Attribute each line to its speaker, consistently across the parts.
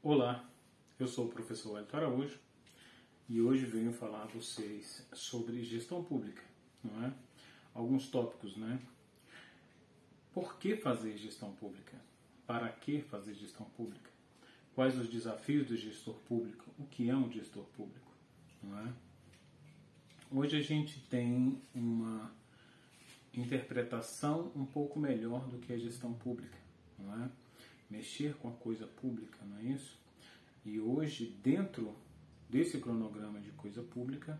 Speaker 1: Olá, eu sou o professor Wellington Araújo e hoje venho falar a vocês sobre gestão pública, não é? Alguns tópicos, né? Por que fazer gestão pública? Para que fazer gestão pública? Quais os desafios do gestor público? O que é um gestor público, não é? Hoje a gente tem uma interpretação um pouco melhor do que a gestão pública, não é? Mexer com a coisa pública, não é isso? E hoje, dentro desse cronograma de coisa pública,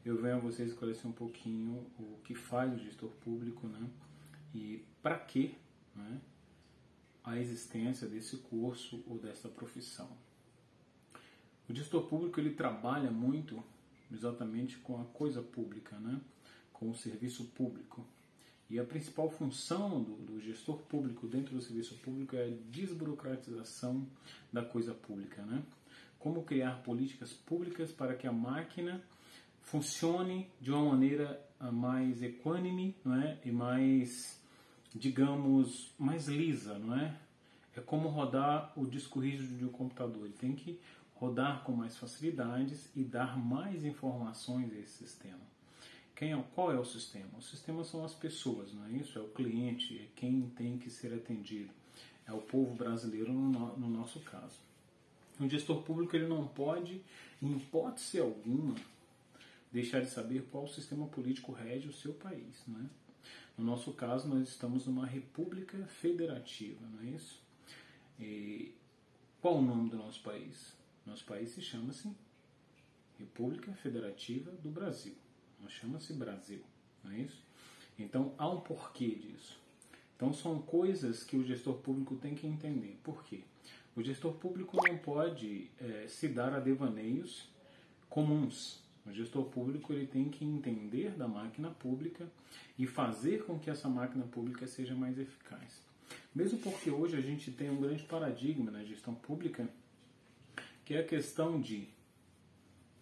Speaker 1: eu venho a vocês esclarecer um pouquinho o que faz o gestor público, né? E para que, né, a existência desse curso ou dessa profissão. O gestor público ele trabalha muito exatamente com a coisa pública, né? Com o serviço público. E a principal função do gestor público dentro do serviço público é a desburocratização da coisa pública, né? Como criar políticas públicas para que a máquina funcione de uma maneira mais equânime, não é? E mais, digamos, mais lisa, não é? É como rodar o disco rígido de um computador. Ele tem que rodar com mais facilidades e dar mais informações a esse sistema. Qual é o sistema? O sistema são as pessoas, não é isso? É o cliente, é quem tem que ser atendido. É o povo brasileiro no nosso caso. Um gestor público ele não pode, em hipótese alguma, deixar de saber qual sistema político rege o seu país, não é? No nosso caso, nós estamos numa república federativa, não é isso? E qual o nome do nosso país? Nosso país se chama-se República Federativa do Brasil. Chama-se Brasil, não é isso? Então, há um porquê disso. Então, são coisas que o gestor público tem que entender. Por quê? O gestor público não pode se dar a devaneios comuns. O gestor público ele tem que entender da máquina pública e fazer com que essa máquina pública seja mais eficaz. Mesmo porque hoje a gente tem um grande paradigma na gestão pública, que é a questão de,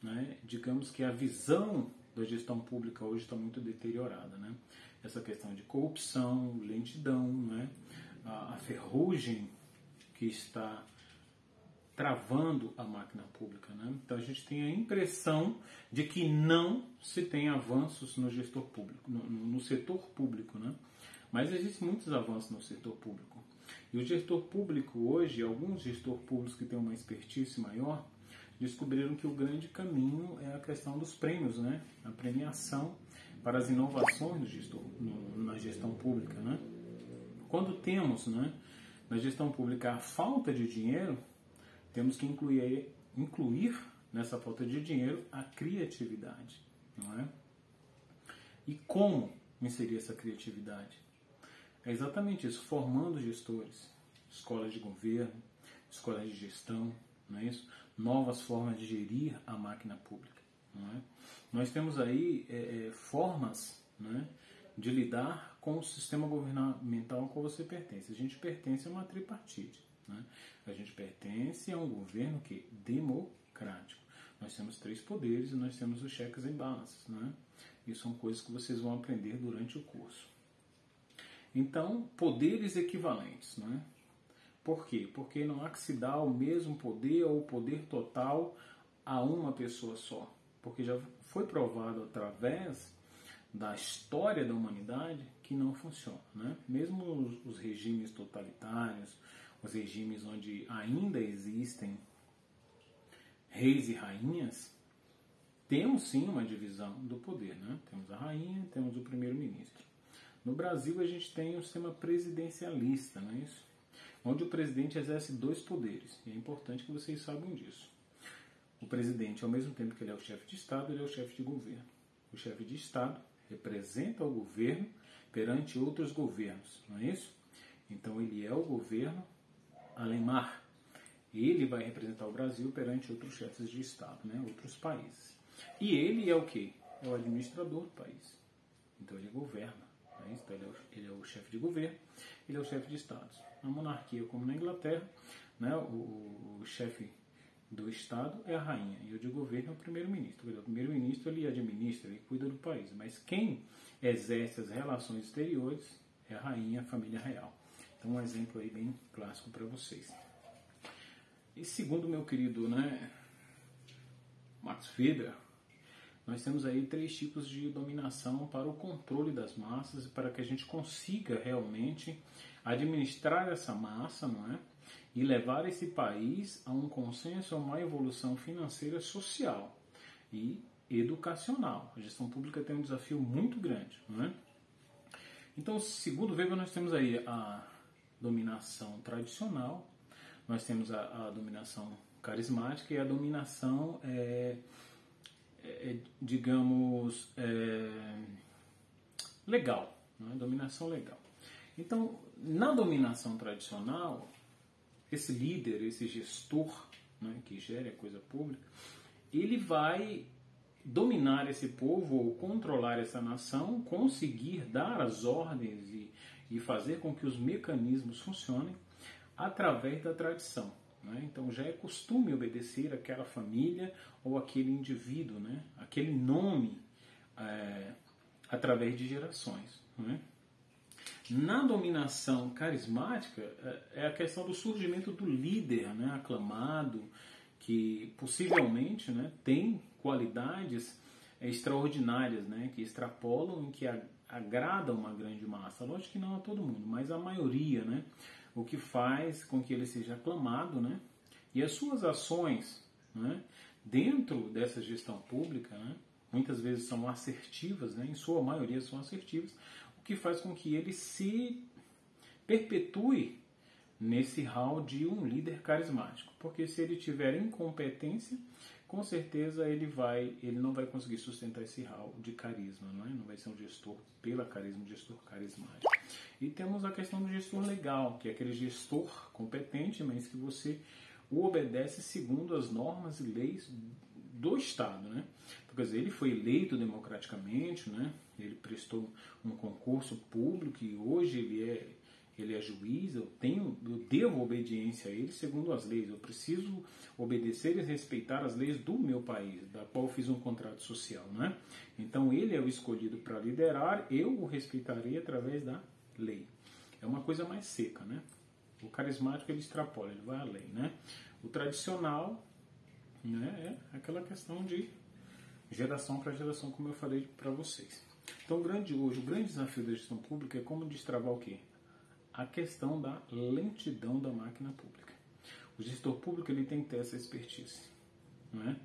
Speaker 1: né, digamos que a visão da gestão pública hoje está muito deteriorada, né? Essa questão de corrupção, lentidão, né? A ferrugem que está travando a máquina pública, né? Então a gente tem a impressão de que não se tem avanços no gestor público, no setor público, né? Mas existem muitos avanços no setor público. E o gestor público hoje, alguns gestores públicos que têm uma expertise maior, descobriram que o grande caminho é a questão dos prêmios, né? A premiação para as inovações do gestor, na gestão pública, né? Quando temos, né, na gestão pública a falta de dinheiro, temos que incluir nessa falta de dinheiro a criatividade, não é? E como inserir essa criatividade? É exatamente isso, formando gestores, escolas de governo, escolas de gestão, não é isso? Novas formas de gerir a máquina pública, não é? Nós temos aí formas, né, de lidar com o sistema governamental ao qual você pertence. A gente pertence a uma tripartite, né? A gente pertence a um governo que é democrático. Nós temos 3 poderes e nós temos os checks and balances, né? E são coisas que vocês vão aprender durante o curso. Então, poderes equivalentes, né? Por quê? Porque não há que se dar o mesmo poder ou o poder total a uma pessoa só. Porque já foi provado através da história da humanidade que não funciona, né? Mesmo os regimes totalitários, os regimes onde ainda existem reis e rainhas, temos sim uma divisão do poder, né? Temos a rainha, temos o primeiro-ministro. No Brasil a gente tem o sistema presidencialista, não é isso? Onde o presidente exerce 2 poderes, e é importante que vocês saibam disso. O presidente, ao mesmo tempo que ele é o chefe de Estado, ele é o chefe de governo. O chefe de Estado representa o governo perante outros governos, não é isso? Então ele é o governo além-mar. Ele vai representar o Brasil perante outros chefes de Estado, né? Outros países. E ele é o quê? É o administrador do país. Então ele governa. Então, ele é o chefe de governo, ele é o chefe de Estados. Na monarquia, como na Inglaterra, né, o chefe do Estado é a rainha e o de governo é o primeiro-ministro. O primeiro-ministro ele administra, ele cuida do país, mas quem exerce as relações exteriores é a rainha, a família real. Então, um exemplo aí bem clássico para vocês. E segundo meu querido, né, Max Weber, nós temos aí 3 tipos de dominação para o controle das massas e para que a gente consiga realmente administrar essa massa, não é? E levar esse país a um consenso, a uma evolução financeira, social e educacional. A gestão pública tem um desafio muito grande, não é? Então, segundo Weber, nós temos aí a dominação tradicional, nós temos a dominação carismática e a dominação digamos, legal, né? Dominação legal. Então, na dominação tradicional, esse líder, esse gestor, né, que gera a coisa pública, ele vai dominar esse povo ou controlar essa nação, conseguir dar as ordens e fazer com que os mecanismos funcionem através da tradição. Então já é costume obedecer aquela família ou aquele indivíduo, né? Aquele nome através de gerações. Né? Na dominação carismática é a questão do surgimento do líder, né? Aclamado, que possivelmente, né, tem qualidades extraordinárias, né? Que extrapolam e que agradam uma grande massa. Lógico que não a todo mundo, mas a maioria, né? O que faz com que ele seja aclamado, né? E as suas ações, né, dentro dessa gestão pública, né, muitas vezes são assertivas, né, em sua maioria são assertivas, o que faz com que ele se perpetue nesse hall de um líder carismático. Porque se ele tiver incompetência, com certeza ele não vai conseguir sustentar esse hall de carisma, não vai ser um gestor pela carisma, um gestor carismático. E temos a questão do gestor legal, que é aquele gestor competente, mas que você o obedece segundo as normas e leis do Estado, né? Então, quer dizer, ele foi eleito democraticamente, né? Ele prestou um concurso público e hoje ele é juiz, eu devo obediência a ele segundo as leis. Eu preciso obedecer e respeitar as leis do meu país, da qual eu fiz um contrato social, né? Então ele é o escolhido para liderar, eu o respeitarei através da lei. É uma coisa mais seca, né? O carismático ele extrapola, ele vai além, né? O tradicional, né, é aquela questão de geração para geração, como eu falei para vocês. Então hoje o grande desafio da gestão pública é como destravar o quê? A questão da lentidão da máquina pública. O gestor público ele tem que ter essa expertise, não é?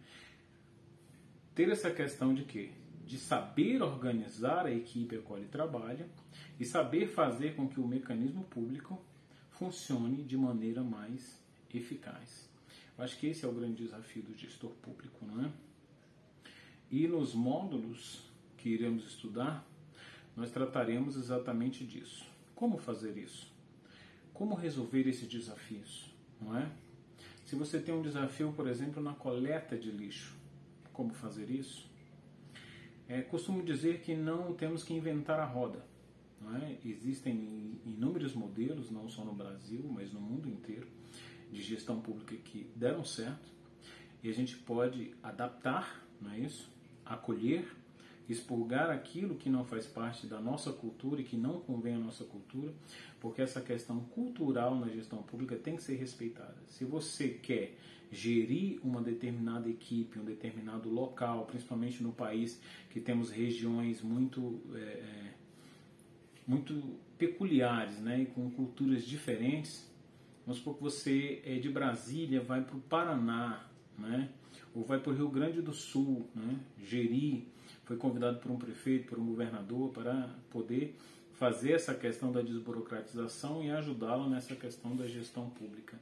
Speaker 1: Ter essa questão de quê? De saber organizar a equipe a qual ele trabalha e saber fazer com que o mecanismo público funcione de maneira mais eficaz. Eu acho que esse é o grande desafio do gestor público, não é? E nos módulos que iremos estudar, nós trataremos exatamente disso. Como fazer isso? Como resolver esses desafios, não é? Se você tem um desafio, por exemplo, na coleta de lixo, como fazer isso? Costumo dizer que não temos que inventar a roda. Não é? Existem inúmeros modelos, não só no Brasil, mas no mundo inteiro, de gestão pública que deram certo. E a gente pode adaptar, não é isso? Acolher, expurgar aquilo que não faz parte da nossa cultura e que não convém à nossa cultura, porque essa questão cultural na gestão pública tem que ser respeitada. Se você quer gerir uma determinada equipe, um determinado local, principalmente no país que temos regiões muito peculiares, né, e com culturas diferentes, vamos supor que você é de Brasília, vai para o Paraná, né, ou vai para o Rio Grande do Sul, né, gerir, foi convidado por um prefeito, por um governador, para poder fazer essa questão da desburocratização e ajudá-lo nessa questão da gestão pública.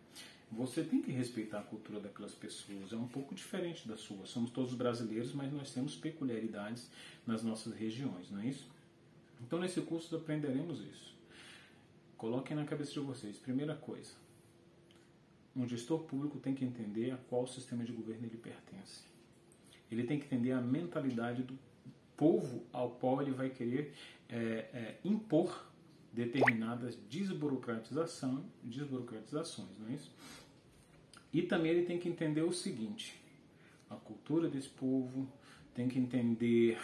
Speaker 1: Você tem que respeitar a cultura daquelas pessoas, é um pouco diferente da sua. Somos todos brasileiros, mas nós temos peculiaridades nas nossas regiões, não é isso? Então, nesse curso, aprenderemos isso. Coloquem na cabeça de vocês, primeira coisa, um gestor público tem que entender a qual sistema de governo ele pertence. Ele tem que entender a mentalidade do povo ao qual ele vai querer impor determinadas desburocratizações, não é isso? E também ele tem que entender o seguinte, a cultura desse povo, tem que entender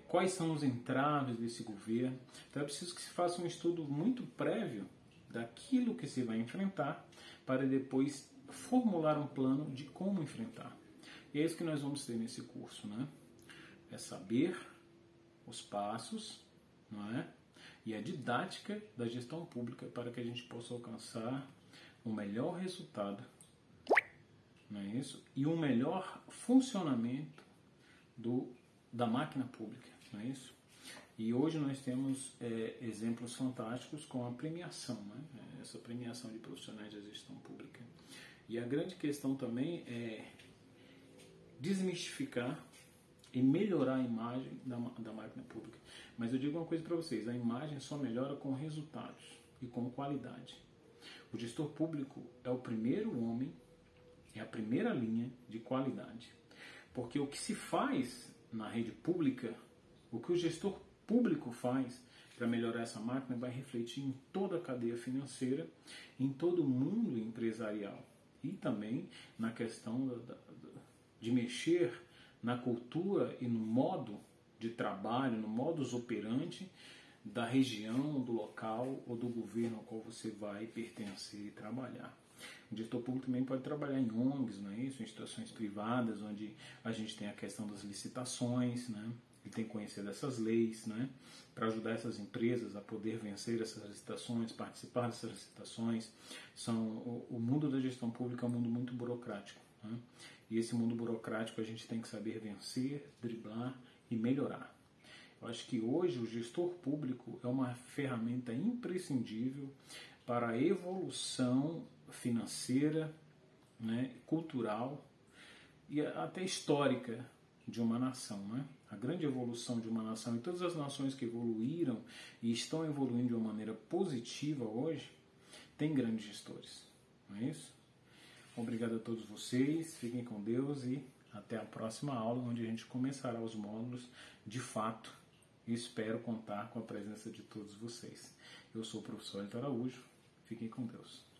Speaker 1: quais são os entraves desse governo. Então é preciso que se faça um estudo muito prévio daquilo que se vai enfrentar para depois formular um plano de como enfrentar. E é isso que nós vamos ter nesse curso, né? É saber os passos, não é? E a didática da gestão pública para que a gente possa alcançar um melhor resultado, não é isso? E um melhor funcionamento da máquina pública, não é isso? E hoje nós temos exemplos fantásticos com a premiação, né? Essa premiação de profissionais da gestão pública. E a grande questão também é desmistificar e melhorar a imagem da máquina pública. Mas eu digo uma coisa para vocês, a imagem só melhora com resultados e com qualidade. O gestor público é o primeiro homem, é a primeira linha de qualidade. Porque o que se faz na rede pública, o que o gestor público faz para melhorar essa máquina vai refletir em toda a cadeia financeira, em todo o mundo empresarial e também na questão de mexer na cultura e no modo de trabalho, no modus operandi da região, do local ou do governo ao qual você vai pertencer e trabalhar. O gestor público também pode trabalhar em ONGs, não é isso? Em instituições privadas, onde a gente tem a questão das licitações, né? Ele tem que conhecer dessas leis, né? Para ajudar essas empresas a poder vencer essas licitações, participar dessas licitações. O mundo da gestão pública é um mundo muito burocrático, né? E esse mundo burocrático a gente tem que saber vencer, driblar e melhorar. Eu acho que hoje o gestor público é uma ferramenta imprescindível para a evolução financeira, né, cultural e até histórica de uma nação, né? A grande evolução de uma nação e todas as nações que evoluíram e estão evoluindo de uma maneira positiva hoje têm grandes gestores, não é isso? Obrigado a todos vocês, fiquem com Deus e até a próxima aula, onde a gente começará os módulos de fato e espero contar com a presença de todos vocês. Eu sou o professor Elton Araújo, fiquem com Deus.